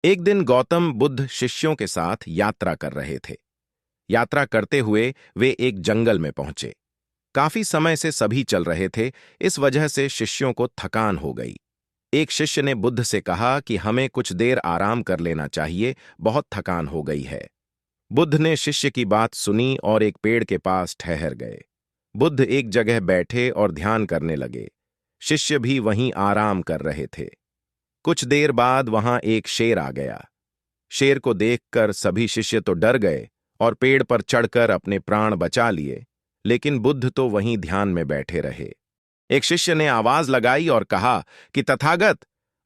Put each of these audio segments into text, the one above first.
एक दिन गौतम बुद्ध शिष्यों के साथ यात्रा कर रहे थे। यात्रा करते हुए वे एक जंगल में पहुंचे। काफी समय से सभी चल रहे थे, इस वजह से शिष्यों को थकान हो गई। एक शिष्य ने बुद्ध से कहा कि हमें कुछ देर आराम कर लेना चाहिए, बहुत थकान हो गई है। बुद्ध ने शिष्य की बात सुनी और एक पेड़ के पास ठहर गए। बुद्ध एक जगह बैठे और ध्यान करने लगे। शिष्य भी वहीं आराम कर रहे थे। कुछ देर बाद वहां एक शेर आ गया। शेर को देखकर सभी शिष्य तो डर गए और पेड़ पर चढ़कर अपने प्राण बचा लिए, लेकिन बुद्ध तो वहीं ध्यान में बैठे रहे। एक शिष्य ने आवाज लगाई और कहा कि तथागत,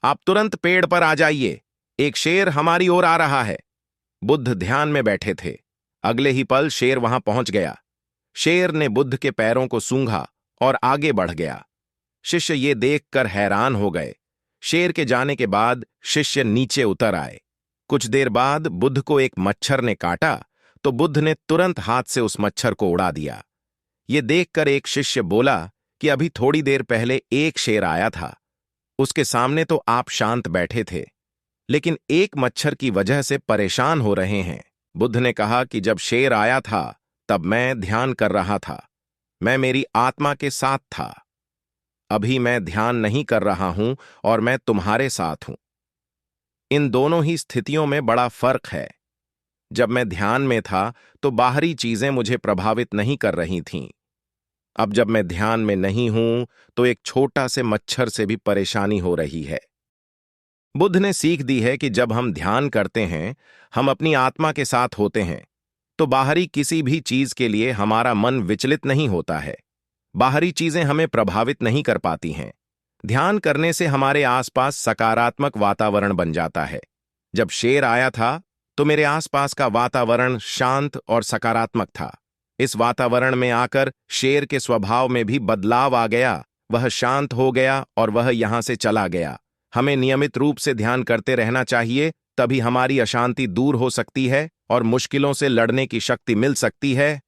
आप तुरंत पेड़ पर आ जाइए, एक शेर हमारी ओर आ रहा है। बुद्ध ध्यान में बैठे थे। अगले ही पल शेर वहां पहुंच गया। शेर ने बुद्ध के पैरों को सूंघा और आगे बढ़ गया। शिष्य ये देखकर हैरान हो गए। शेर के जाने के बाद शिष्य नीचे उतर आए। कुछ देर बाद बुद्ध को एक मच्छर ने काटा, तो बुद्ध ने तुरंत हाथ से उस मच्छर को उड़ा दिया। ये देखकर एक शिष्य बोला कि अभी थोड़ी देर पहले एक शेर आया था, उसके सामने तो आप शांत बैठे थे, लेकिन एक मच्छर की वजह से परेशान हो रहे हैं। बुद्ध ने कहा कि जब शेर आया था तब मैं ध्यान कर रहा था, मैं मेरी आत्मा के साथ था। अभी मैं ध्यान नहीं कर रहा हूं और मैं तुम्हारे साथ हूं। इन दोनों ही स्थितियों में बड़ा फर्क है। जब मैं ध्यान में था तो बाहरी चीजें मुझे प्रभावित नहीं कर रही थीं। अब जब मैं ध्यान में नहीं हूं तो एक छोटा से मच्छर से भी परेशानी हो रही है। बुद्ध ने सीख दी है कि जब हम ध्यान करते हैं, हम अपनी आत्मा के साथ होते हैं, तो बाहरी किसी भी चीज के लिए हमारा मन विचलित नहीं होता है। बाहरी चीजें हमें प्रभावित नहीं कर पाती हैं। ध्यान करने से हमारे आसपास सकारात्मक वातावरण बन जाता है। जब शेर आया था तो मेरे आसपास का वातावरण शांत और सकारात्मक था। इस वातावरण में आकर शेर के स्वभाव में भी बदलाव आ गया। वह शांत हो गया और वह यहां से चला गया। हमें नियमित रूप से ध्यान करते रहना चाहिए, तभी हमारी अशांति दूर हो सकती है और मुश्किलों से लड़ने की शक्ति मिल सकती है।